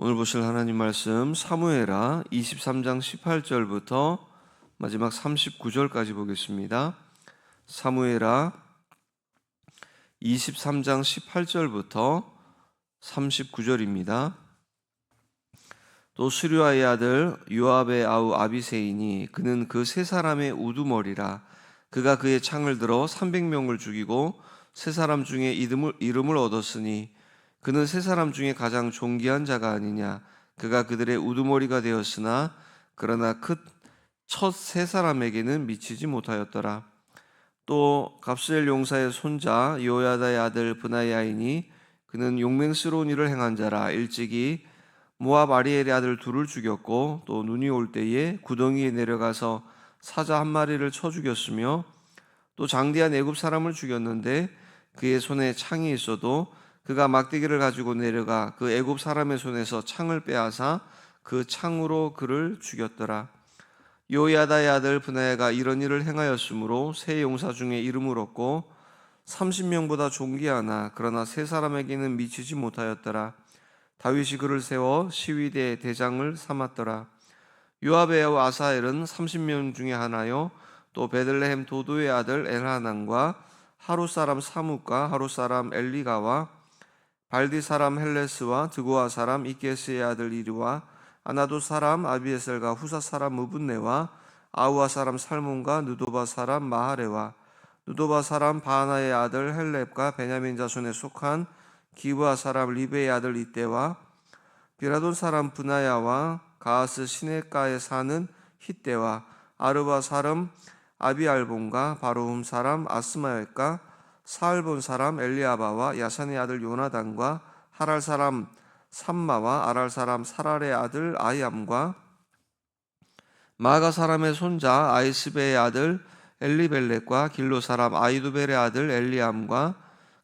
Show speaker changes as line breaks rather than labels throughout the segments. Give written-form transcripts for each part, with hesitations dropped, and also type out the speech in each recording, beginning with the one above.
오늘 보실 하나님 말씀 사무엘하 23장 18절부터 마지막 39절까지 보겠습니다. 사무엘하 23장 18절부터 39절입니다. 또 스류아의 아들 요압의 아우 아비새이니 그는 그 세 사람의 우두머리라. 그가 그의 창을 들어 300명을 죽이고 세 사람 중에 이름을 얻었으니 그는 세 사람 중에 가장 존귀한 자가 아니냐. 그가 그들의 우두머리가 되었으나 그러나 첫 세 사람에게는 미치지 못하였더라. 또 갑스엘 용사의 손자 요야다의 아들 브나야이니 그는 용맹스러운 일을 행한 자라. 일찍이 모압 아리엘의 아들 둘을 죽였고 또 눈이 올 때에 구덩이에 내려가서 사자 한 마리를 쳐 죽였으며 또 장대한 애굽 사람을 죽였는데 그의 손에 창이 있어도 그가 막대기를 가지고 내려가 그 애굽 사람의 손에서 창을 빼앗아 그 창으로 그를 죽였더라. 요야다의 아들 브나야가 이런 일을 행하였으므로 세 용사 중에 이름을 얻고 30명보다 존귀하나 그러나 세 사람에게는 미치지 못하였더라. 다윗이 그를 세워 시위대 대장을 삼았더라. 요압의 아우 아사엘은 30명 중에 하나요. 또 베들레헴 도도의 아들 엘하난과 하루 사람 사뭇과 하루 사람 엘리가와 발디 사람 헬레스와 드고아 사람 이게스의 아들 이리와 아나도 사람 아비에셀과 후사 사람 무분네와 아우아 사람 살몬과 느도바 사람 마하레와 느도바 사람 바하나의 아들 헬렙과 베냐민 자손에 속한 기브아 사람 리베의 아들 이때와 비라돈 사람 브나야와 가하스 시네가에 사는 히때와 아르바 사람 아비알본과 바로움 사람 아스마엘과 사알본 사람 엘리아바와 야산의 아들 요나단과 하랄 사람 삼마와 아랄 사람 사랄의 아들 아이암과 마가 사람의 손자 아이스베의 아들 엘리벨렉과 길로 사람 아이두벨의 아들 엘리암과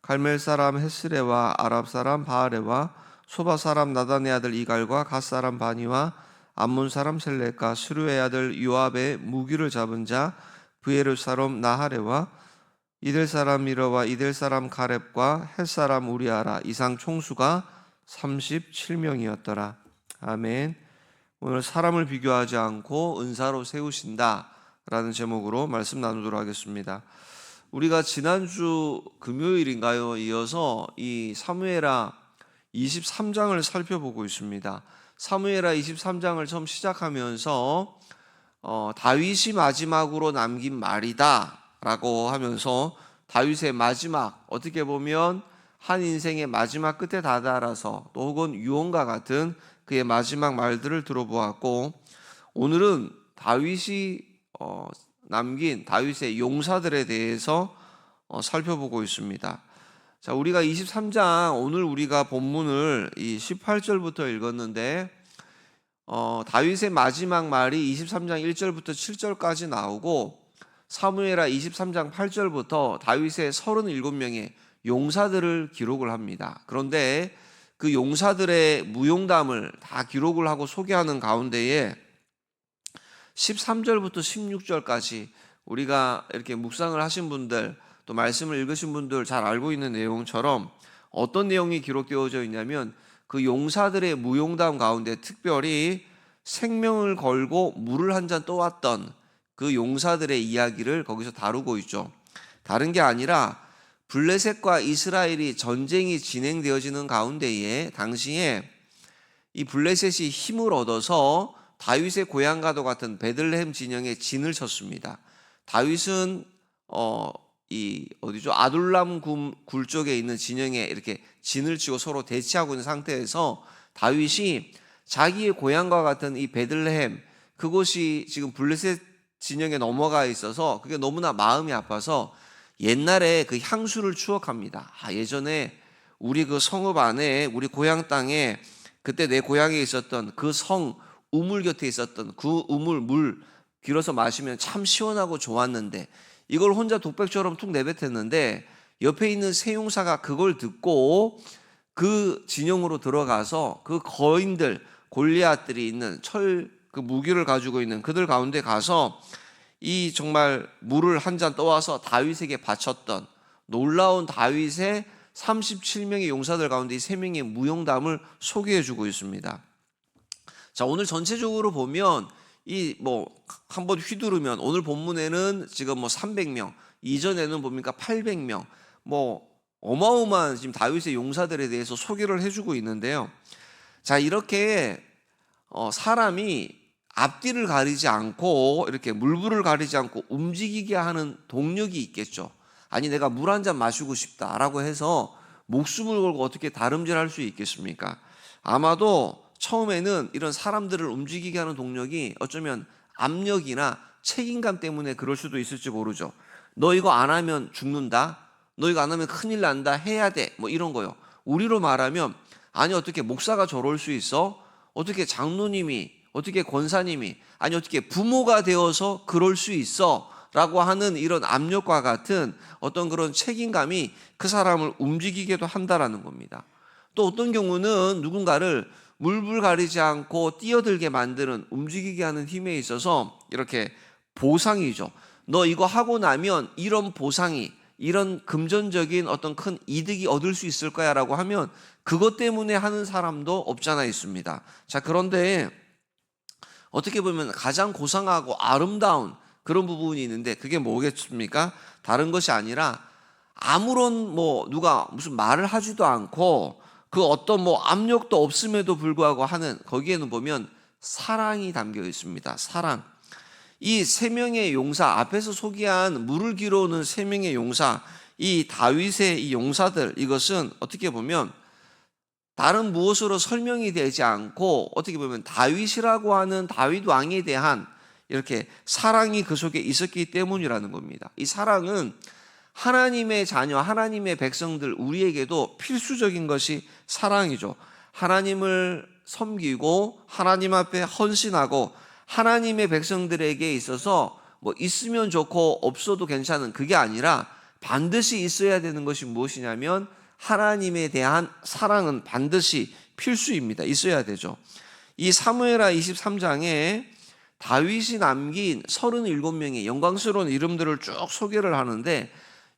갈멜 사람 헤스레와 아랍 사람 바하레와 소바 사람 나단의 아들 이갈과 갓 사람 바니와 암몬 사람 셀렉과 스루의 아들 요압의 무기를 잡은 자 브에르 사람 나하레와 이들 사람 미러와 이들 사람 가렙과 헷 사람 우리아라. 이상 총수가 37명이었더라. 아멘. 오늘 사람을 비교하지 않고 은사로 세우신다 라는 제목으로 말씀 나누도록 하겠습니다. 우리가 지난주 금요일인가요? 이어서 이 사무엘하 23장을 살펴보고 있습니다. 사무엘하 23장을 처음 시작하면서 다윗이 마지막으로 남긴 말이다 라고 하면서 다윗의 마지막, 어떻게 보면 한 인생의 마지막 끝에 다다라서 또 혹은 유언과 같은 그의 마지막 말들을 들어보았고, 오늘은 다윗이 남긴 다윗의 용사들에 대해서 살펴보고 있습니다. 자, 우리가 23장 오늘 우리가 본문을 이 18절부터 읽었는데 다윗의 마지막 말이 23장 1절부터 7절까지 나오고 사무엘하 23장 8절부터 다윗의 37명의 용사들을 기록을 합니다. 그런데 그 용사들의 무용담을 다 기록을 하고 소개하는 가운데에 13절부터 16절까지 우리가 이렇게 묵상을 하신 분들 또 말씀을 읽으신 분들 잘 알고 있는 내용처럼 어떤 내용이 기록되어져 있냐면 그 용사들의 무용담 가운데 특별히 생명을 걸고 물을 한 잔 떠왔던 그 용사들의 이야기를 거기서 다루고 있죠. 다른 게 아니라 블레셋과 이스라엘이 전쟁이 진행되어지는 가운데에 당시에 이 블레셋이 힘을 얻어서 다윗의 고향과도 같은 베들레헴 진영에 진을 쳤습니다. 다윗은 아둘람 굴 쪽에 있는 진영에 이렇게 진을 치고 서로 대치하고 있는 상태에서 다윗이 자기의 고향과 같은 이 베들레헴, 그곳이 지금 블레셋 진영에 넘어가 있어서 그게 너무나 마음이 아파서 옛날에 그 향수를 추억합니다. 예전에 우리 그 성읍 안에 우리 고향 땅에 그때 내 고향에 있었던 그 성 우물 곁에 있었던 그 우물 물 길어서 마시면 참 시원하고 좋았는데 이걸 혼자 독백처럼 툭 내뱉었는데 옆에 있는 세 용사가 그걸 듣고 그 진영으로 들어가서 그 거인들 골리앗들이 있는 그 무기를 가지고 있는 그들 가운데 가서 이 정말 물을 한 잔 떠와서 다윗에게 바쳤던 놀라운 다윗의 37명의 용사들 가운데 이 3명의 무용담을 소개해 주고 있습니다. 자, 오늘 전체적으로 보면 이 한번 휘두르면 오늘 본문에는 지금 300명, 이전에는 뭡니까 800명, 어마어마한 지금 다윗의 용사들에 대해서 소개를 해주고 있는데요. 자, 이렇게 사람이 앞뒤를 가리지 않고 이렇게 물불을 가리지 않고 움직이게 하는 동력이 있겠죠. 아니 내가 물 한 잔 마시고 싶다라고 해서 목숨을 걸고 어떻게 다름질할 수 있겠습니까? 아마도 처음에는 이런 사람들을 움직이게 하는 동력이 어쩌면 압력이나 책임감 때문에 그럴 수도 있을지 모르죠. 너 이거 안 하면 죽는다. 너 이거 안 하면 큰일 난다. 해야 돼. 이런 거요. 우리로 말하면 아니 어떻게 목사가 저럴 수 있어? 어떻게 장로님이, 어떻게 권사님이, 아니 어떻게 부모가 되어서 그럴 수 있어? 라고 하는 이런 압력과 같은 어떤 그런 책임감이 그 사람을 움직이게도 한다라는 겁니다. 또 어떤 경우는 누군가를 물불 가리지 않고 뛰어들게 만드는, 움직이게 하는 힘에 있어서 이렇게 보상이죠. 너 이거 하고 나면 이런 보상이, 이런 금전적인 어떤 큰 이득이 얻을 수 있을 거야 라고 하면 그것 때문에 하는 사람도 없잖아 있습니다. 자, 그런데 어떻게 보면 가장 고상하고 아름다운 그런 부분이 있는데 그게 뭐겠습니까? 다른 것이 아니라 아무런 누가 무슨 말을 하지도 않고 그 어떤 압력도 없음에도 불구하고 하는, 거기에는 보면 사랑이 담겨 있습니다. 사랑. 이 3명의 용사, 앞에서 소개한 물을 길어오는 3명의 용사, 이 다윗의 이 용사들, 이것은 어떻게 보면 다른 무엇으로 설명이 되지 않고 어떻게 보면 다윗이라고 하는 다윗 왕에 대한 이렇게 사랑이 그 속에 있었기 때문이라는 겁니다. 이 사랑은 하나님의 자녀, 하나님의 백성들, 우리에게도 필수적인 것이 사랑이죠. 하나님을 섬기고 하나님 앞에 헌신하고 하나님의 백성들에게 있어서 있으면 좋고 없어도 괜찮은 그게 아니라 반드시 있어야 되는 것이 무엇이냐면 하나님에 대한 사랑은 반드시 필수입니다. 있어야 되죠. 이 사무엘하 23장에 다윗이 남긴 37명의 영광스러운 이름들을 쭉 소개를 하는데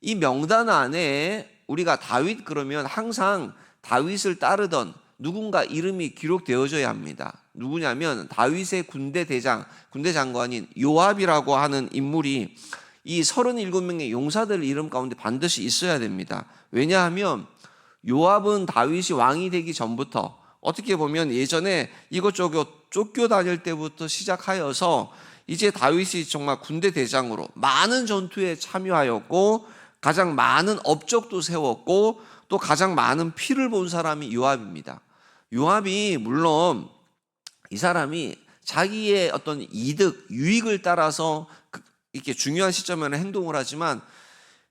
이 명단 안에 우리가 다윗 그러면 항상 다윗을 따르던 누군가 이름이 기록되어져야 합니다. 누구냐면 다윗의 군대 장관인 요압이라고 하는 인물이 이 37명의 용사들 이름 가운데 반드시 있어야 됩니다. 왜냐하면 요압은 다윗이 왕이 되기 전부터 어떻게 보면 예전에 이것저것 쫓겨다닐 때부터 시작하여서 이제 다윗이 정말 군대 대장으로 많은 전투에 참여하였고 가장 많은 업적도 세웠고 또 가장 많은 피를 본 사람이 요압입니다. 요압이 물론 이 사람이 자기의 어떤 이득, 유익을 따라서 이렇게 중요한 시점에는 행동을 하지만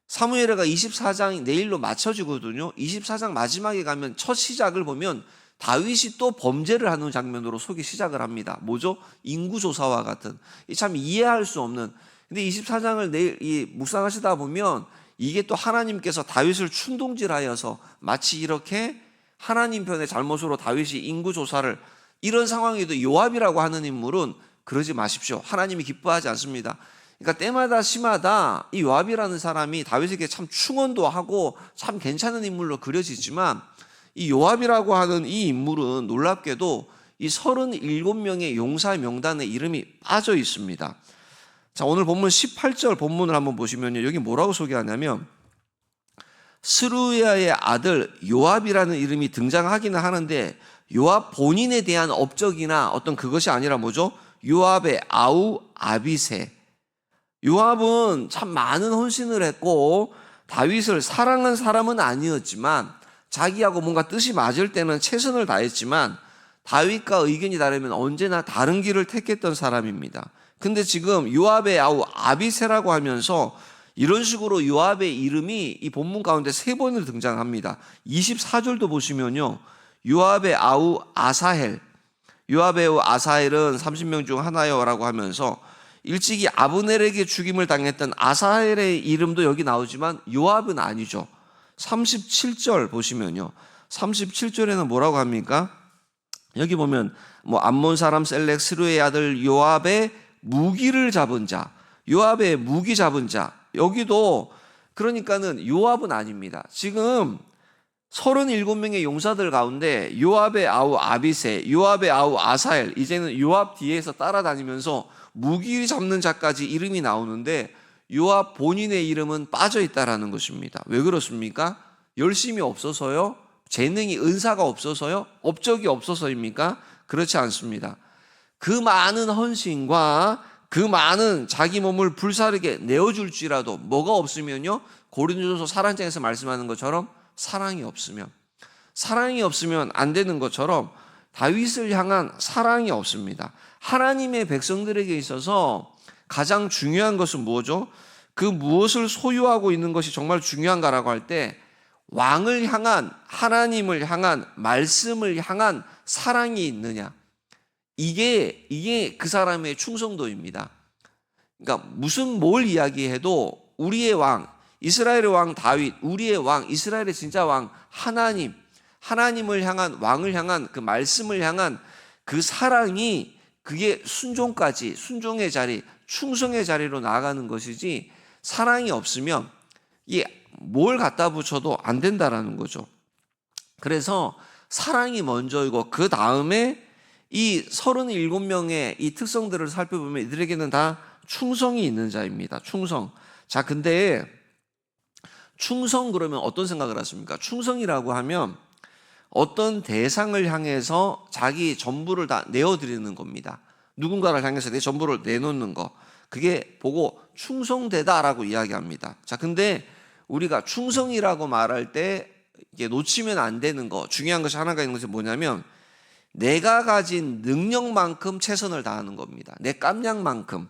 사무엘하가 24장 내일로 맞춰지거든요. 24장 마지막에 가면 첫 시작을 보면 다윗이 또 범죄를 하는 장면으로 소개 시작을 합니다. 뭐죠? 인구조사와 같은. 참 이해할 수 없는. 근데 24장을 내일 묵상하시다 보면 이게 또 하나님께서 다윗을 충동질하여서 마치 이렇게 하나님 편의 잘못으로 다윗이 인구조사를, 이런 상황에도 요압이라고 하는 인물은 그러지 마십시오. 하나님이 기뻐하지 않습니다. 그러니까 때마다 시마다 이 요압이라는 사람이 다윗에게 참 충언도 하고 참 괜찮은 인물로 그려지지만 이 요압이라고 하는 이 인물은 놀랍게도 이 37명의 용사 명단에 이름이 빠져 있습니다. 자, 오늘 본문 18절 본문을 한번 보시면요. 여기 뭐라고 소개하냐면 스루야의 아들 요압이라는 이름이 등장하기는 하는데 요압 본인에 대한 업적이나 어떤 그것이 아니라 뭐죠? 요압의 아우 아비새. 요압은 참 많은 헌신을 했고 다윗을 사랑한 사람은 아니었지만 자기하고 뭔가 뜻이 맞을 때는 최선을 다했지만 다윗과 의견이 다르면 언제나 다른 길을 택했던 사람입니다. 근데 지금 요압의 아우 아비새라고 하면서 이런 식으로 요압의 이름이 이 본문 가운데 3번을 등장합니다. 24절도 보시면요. 요압의 아우 아사헬. 요압의 아우 아사헬은 30명 중 하나요라고 하면서 일찍이 아브넬에게 죽임을 당했던 아사헬의 이름도 여기 나오지만 요압은 아니죠. 37절 보시면요. 37절에는 뭐라고 합니까? 여기 보면 암몬 사람 셀렉 스루의 아들 요압의 무기를 잡은 자, 요압의 무기 잡은 자. 여기도 그러니까는 요압은 아닙니다. 지금 37명의 용사들 가운데 요압의 아우 아비세, 요압의 아우 아사엘, 이제는 요압 뒤에서 따라다니면서 무기 잡는 자까지 이름이 나오는데 요압 본인의 이름은 빠져 있다라는 것입니다. 왜 그렇습니까? 열심이 없어서요? 재능이, 은사가 없어서요? 업적이 없어서입니까? 그렇지 않습니다. 그 많은 헌신과 그 많은 자기 몸을 불사르게 내어줄지라도 뭐가 없으면요, 고린도전서 4장에서 말씀하는 것처럼 사랑이 없으면 안 되는 것처럼 다윗을 향한 사랑이 없습니다. 하나님의 백성들에게 있어서 가장 중요한 것은 뭐죠? 그 무엇을 소유하고 있는 것이 정말 중요한가라고 할 때 왕을 향한, 하나님을 향한, 말씀을 향한 사랑이 있느냐, 이게 그 사람의 충성도입니다. 그러니까 무슨 뭘 이야기해도 우리의 왕, 이스라엘의 왕 다윗, 우리의 왕, 이스라엘의 진짜 왕 하나님, 하나님을 향한, 왕을 향한, 그 말씀을 향한 그 사랑이, 그게 순종까지, 순종의 자리, 충성의 자리로 나아가는 것이지, 사랑이 없으면 이게 뭘 갖다 붙여도 안 된다라는 거죠. 그래서 사랑이 먼저이고 그 다음에 이 37명의 이 특성들을 살펴보면 이들에게는 다 충성이 있는 자입니다. 충성. 자, 근데 충성 그러면 어떤 생각을 하십니까? 충성이라고 하면 어떤 대상을 향해서 자기 전부를 다 내어드리는 겁니다. 누군가를 향해서 내 전부를 내놓는 거. 그게 보고 충성되다라고 이야기합니다. 자, 근데 우리가 충성이라고 말할 때 이게 놓치면 안 되는 거, 중요한 것이 하나가 있는 것이 뭐냐면 내가 가진 능력만큼 최선을 다하는 겁니다. 내 깜냥만큼.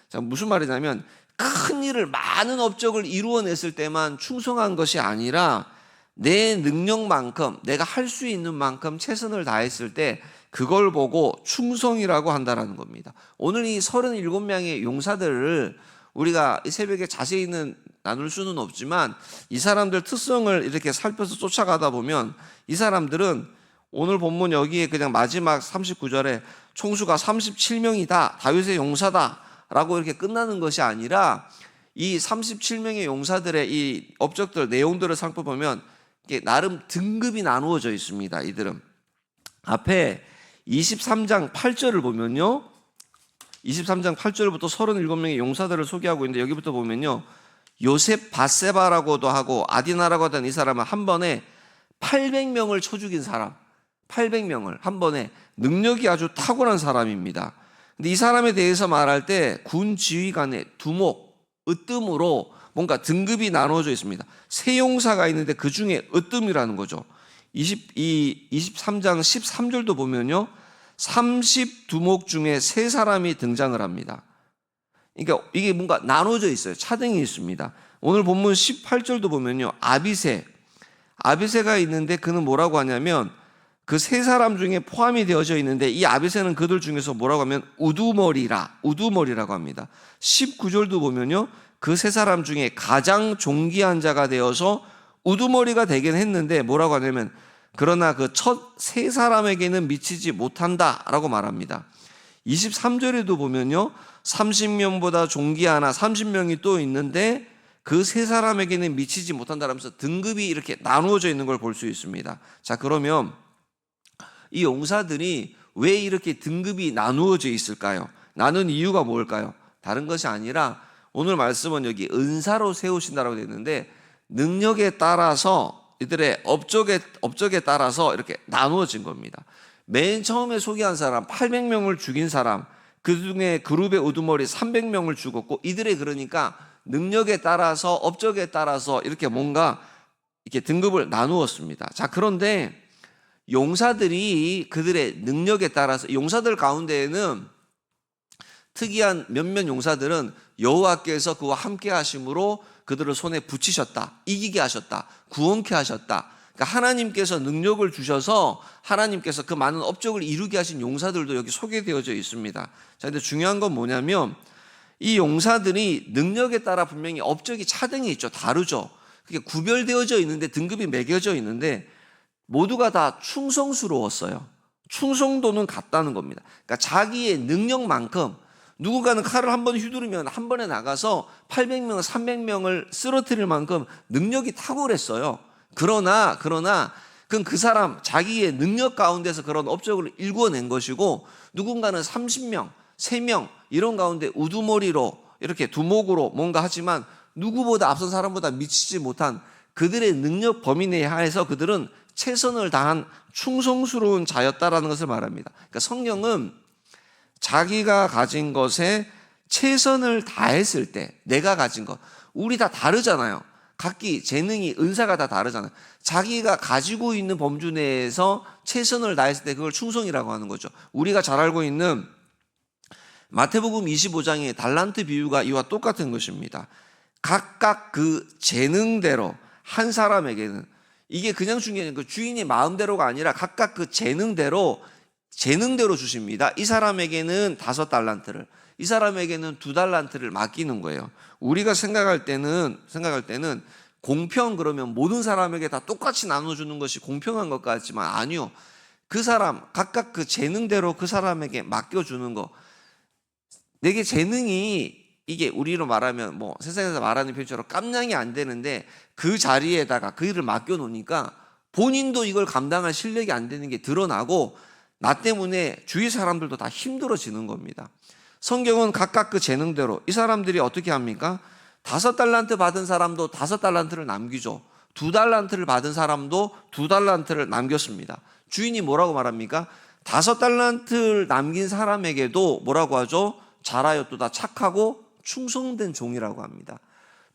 자, 무슨 말이냐면 큰 일을, 많은 업적을 이루어냈을 때만 충성한 것이 아니라 내 능력만큼, 내가 할 수 있는 만큼 최선을 다했을 때 그걸 보고 충성이라고 한다는 겁니다. 오늘 이 37명의 용사들을 우리가 이 새벽에 자세히는 나눌 수는 없지만 이 사람들 특성을 이렇게 살펴서 쫓아가다 보면 이 사람들은 오늘 본문 여기에 그냥 마지막 39절에 총수가 37명이다, 다윗의 용사다 라고 이렇게 끝나는 것이 아니라 이 37명의 용사들의 이 업적들, 내용들을 살펴보면 이게 나름 등급이 나누어져 있습니다. 이들은 앞에 23장 8절을 보면요, 23장 8절부터 37명의 용사들을 소개하고 있는데 여기부터 보면요, 요셉 바세바라고도 하고 아디나라고 하던 이 사람은 한 번에 800명을 쳐 죽인 사람, 800명을 한 번에, 능력이 아주 탁월한 사람입니다. 근데 이 사람에 대해서 말할 때 군 지휘관의 두목, 으뜸으로 뭔가 등급이 나눠져 있습니다. 세 용사가 있는데 그 중에 으뜸이라는 거죠. 23장 13절도 보면요, 30두목 중에 세 사람이 등장을 합니다. 그러니까 이게 뭔가 나눠져 있어요. 차등이 있습니다. 오늘 본문 18절도 보면요, 아비세가 있는데 그는 뭐라고 하냐면 그 세 사람 중에 포함이 되어져 있는데 이 아비세는 그들 중에서 뭐라고 하면 우두머리라고 합니다. 19절도 보면요, 그 세 사람 중에 가장 존귀한 자가 되어서 우두머리가 되긴 했는데 뭐라고 하냐면 그러나 그 첫 세 사람에게는 미치지 못한다라고 말합니다. 23절에도 보면요, 30명보다 존귀하나 30명이 또 있는데 그 세 사람에게는 미치지 못한다라면서 등급이 이렇게 나누어져 있는 걸 볼 수 있습니다. 자, 그러면 이 용사들이 왜 이렇게 등급이 나누어져 있을까요? 나눈 이유가 뭘까요? 다른 것이 아니라 오늘 말씀은 여기 은사로 세우신다라고 되어 있는데 능력에 따라서, 이들의 업적에 따라서 이렇게 나누어진 겁니다. 맨 처음에 소개한 사람 800명을 죽인 사람, 그 중에 그룹의 우두머리 300명을 죽었고, 이들의 그러니까 능력에 따라서, 업적에 따라서 이렇게 뭔가 이렇게 등급을 나누었습니다. 자, 그런데 용사들이 그들의 능력에 따라서, 용사들 가운데에는 특이한 몇몇 용사들은 여호와께서 그와 함께 하심으로 그들을 손에 붙이셨다, 이기게 하셨다, 구원케 하셨다. 그러니까 하나님께서 능력을 주셔서 하나님께서 그 많은 업적을 이루게 하신 용사들도 여기 소개되어져 있습니다. 자, 근데 중요한 건 뭐냐면 이 용사들이 능력에 따라 분명히 업적이 차등이 있죠. 다르죠. 그게 구별되어져 있는데, 등급이 매겨져 있는데 모두가 다 충성스러웠어요. 충성도는 같다는 겁니다. 그러니까 자기의 능력만큼, 누군가는 칼을 한 번 휘두르면 한 번에 나가서 800명, 300명을 쓰러뜨릴 만큼 능력이 탁월했어요. 그러나 그건 그 사람 자기의 능력 가운데서 그런 업적을 일궈낸 것이고, 누군가는 30명, 3명 이런 가운데 우두머리로 이렇게 두목으로 뭔가 하지만 누구보다 앞선 사람보다 미치지 못한 그들의 능력 범위 내에 한해서 그들은 최선을 다한 충성스러운 자였다라는 것을 말합니다. 그러니까 성경은 자기가 가진 것에 최선을 다했을 때, 내가 가진 것, 우리 다 다르잖아요. 각기 재능이, 은사가 다 다르잖아요. 자기가 가지고 있는 범주 내에서 최선을 다했을 때 그걸 충성이라고 하는 거죠. 우리가 잘 알고 있는 마태복음 25장의 달란트 비유가 이와 똑같은 것입니다. 각각 그 재능대로 한 사람에게는, 이게 그냥 중요한 그 주인의 마음대로가 아니라 각각 그 재능대로 주십니다. 이 사람에게는 5달란트를, 이 사람에게는 2달란트를 맡기는 거예요. 우리가 생각할 때는 공평, 그러면 모든 사람에게 다 똑같이 나눠주는 것이 공평한 것 같지만 아니요. 그 사람 각각 그 재능대로 그 사람에게 맡겨주는 거. 내게 재능이, 이게 우리로 말하면 뭐 세상에서 말하는 표현처럼 깜냥이 안 되는데 그 자리에다가 그 일을 맡겨놓으니까 본인도 이걸 감당할 실력이 안 되는 게 드러나고, 나 때문에 주위 사람들도 다 힘들어지는 겁니다. 성경은 각각 그 재능대로 이 사람들이 어떻게 합니까? 5달란트 받은 사람도 5달란트를 남기죠. 2달란트를 받은 사람도 2달란트를 남겼습니다. 주인이 뭐라고 말합니까? 5달란트를 남긴 사람에게도 뭐라고 하죠? 잘하였도다, 착하고 충성된 종이라고 합니다.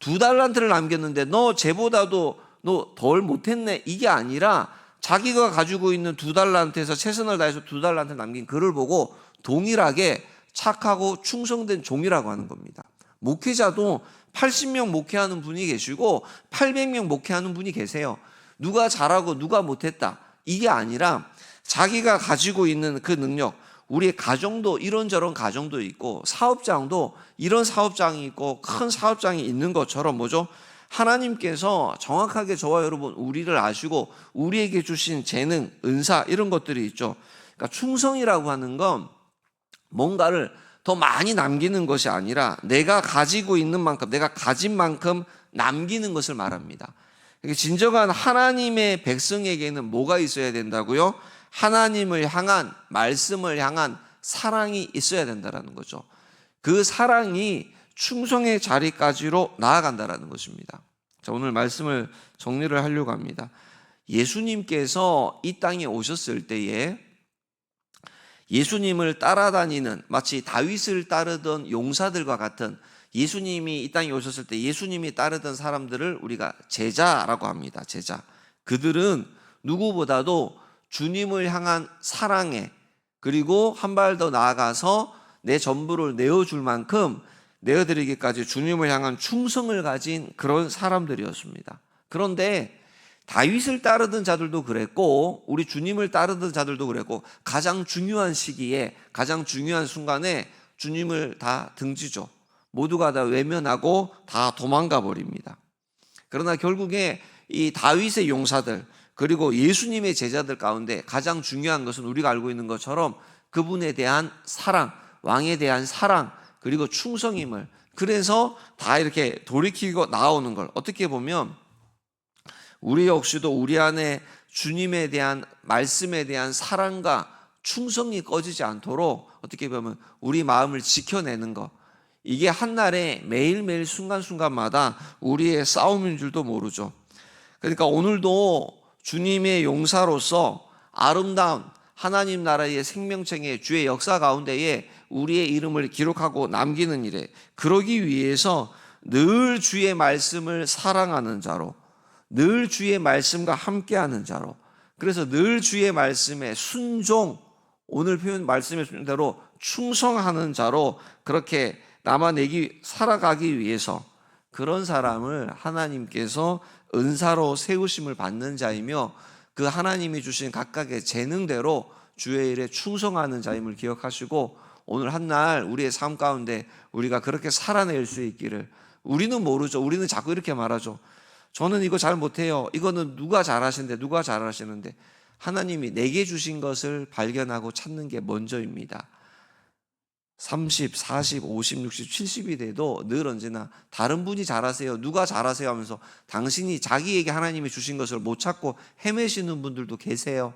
2달란트를 남겼는데 너 쟤보다도 너 덜 못했네, 이게 아니라 자기가 가지고 있는 2달란트에서 최선을 다해서 2달란트를 남긴 그를 보고 동일하게 착하고 충성된 종이라고 하는 겁니다. 목회자도 80명 목회하는 분이 계시고 800명 목회하는 분이 계세요. 누가 잘하고 누가 못했다, 이게 아니라 자기가 가지고 있는 그 능력, 우리의 가정도 이런저런 가정도 있고 사업장도 이런 사업장이 있고 큰 사업장이 있는 것처럼 뭐죠? 하나님께서 정확하게 저와 여러분 우리를 아시고 우리에게 주신 재능, 은사 이런 것들이 있죠. 그러니까 충성이라고 하는 건 뭔가를 더 많이 남기는 것이 아니라 내가 가지고 있는 만큼, 내가 가진 만큼 남기는 것을 말합니다. 진정한 하나님의 백성에게는 뭐가 있어야 된다고요? 하나님을 향한, 말씀을 향한 사랑이 있어야 된다는 거죠. 그 사랑이 충성의 자리까지로 나아간다는 것입니다. 자, 오늘 말씀을 정리를 하려고 합니다. 예수님께서 이 땅에 오셨을 때에 예수님을 따라다니는, 마치 다윗을 따르던 용사들과 같은, 예수님이 이 땅에 오셨을 때 예수님이 따르던 사람들을 우리가 제자라고 합니다. 제자. 그들은 누구보다도 주님을 향한 사랑에, 그리고 한 발 더 나아가서 내 전부를 내어줄 만큼 내어드리기까지 주님을 향한 충성을 가진 그런 사람들이었습니다. 그런데 다윗을 따르던 자들도 그랬고 우리 주님을 따르던 자들도 그랬고, 가장 중요한 시기에, 가장 중요한 순간에 주님을 다 등지죠. 모두가 다 외면하고 다 도망가 버립니다. 그러나 결국에 이 다윗의 용사들, 그리고 예수님의 제자들 가운데 가장 중요한 것은 우리가 알고 있는 것처럼 그분에 대한 사랑, 왕에 대한 사랑, 그리고 충성임을, 그래서 다 이렇게 돌이키고 나오는 걸, 어떻게 보면 우리 역시도 우리 안에 주님에 대한, 말씀에 대한 사랑과 충성이 꺼지지 않도록 어떻게 보면 우리 마음을 지켜내는 것, 이게 한날에 매일매일 순간순간마다 우리의 싸움인 줄도 모르죠. 그러니까 오늘도 주님의 용사로서 아름다운 하나님 나라의 생명체의 주의 역사 가운데에 우리의 이름을 기록하고 남기는 일에, 그러기 위해서 늘 주의 말씀을 사랑하는 자로, 늘 주의 말씀과 함께하는 자로, 그래서 늘 주의 말씀에 순종, 오늘 표현 말씀의 순대로 충성하는 자로 그렇게 살아가기 위해서, 그런 사람을 하나님께서 은사로 세우심을 받는 자이며 그 하나님이 주신 각각의 재능대로 주의 일에 충성하는 자임을 기억하시고, 오늘 한날 우리의 삶 가운데 우리가 그렇게 살아낼 수 있기를. 우리는 모르죠. 우리는 자꾸 이렇게 말하죠. 저는 이거 잘 못해요. 이거는 누가 잘하시는데. 하나님이 내게 주신 것을 발견하고 찾는 게 먼저입니다. 30, 40, 50, 60, 70이 돼도 늘 언제나 다른 분이 잘하세요, 누가 잘하세요 하면서 당신이 자기에게 하나님이 주신 것을 못 찾고 헤매시는 분들도 계세요.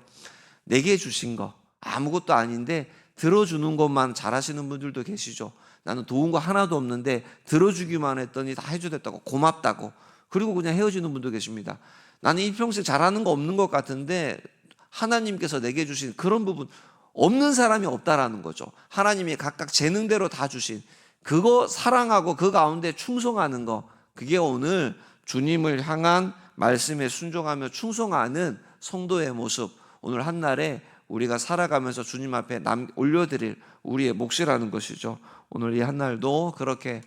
내게 주신 거 아무것도 아닌데 들어주는 것만 잘하시는 분들도 계시죠. 나는 도운 거 하나도 없는데 들어주기만 했더니 다 해주겠다고 고맙다고, 그리고 그냥 헤어지는 분도 계십니다. 나는 일평생 잘하는 거 없는 것 같은데 하나님께서 내게 주신 그런 부분, 없는 사람이 없다라는 거죠. 하나님이 각각 재능대로 다 주신 그거 사랑하고 그 가운데 충성하는 거, 그게 오늘 주님을 향한 말씀에 순종하며 충성하는 성도의 모습, 오늘 한날에 우리가 살아가면서 주님 앞에 올려드릴 우리의 몫이라는 것이죠. 오늘 이 한날도 그렇게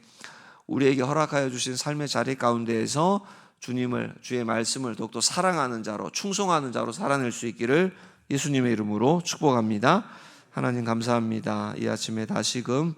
우리에게 허락하여 주신 삶의 자리 가운데에서 주님을, 주의 말씀을 더욱더 사랑하는 자로, 충성하는 자로 살아낼 수 있기를 예수님의 이름으로 축복합니다. 하나님 감사합니다. 이 아침에 다시금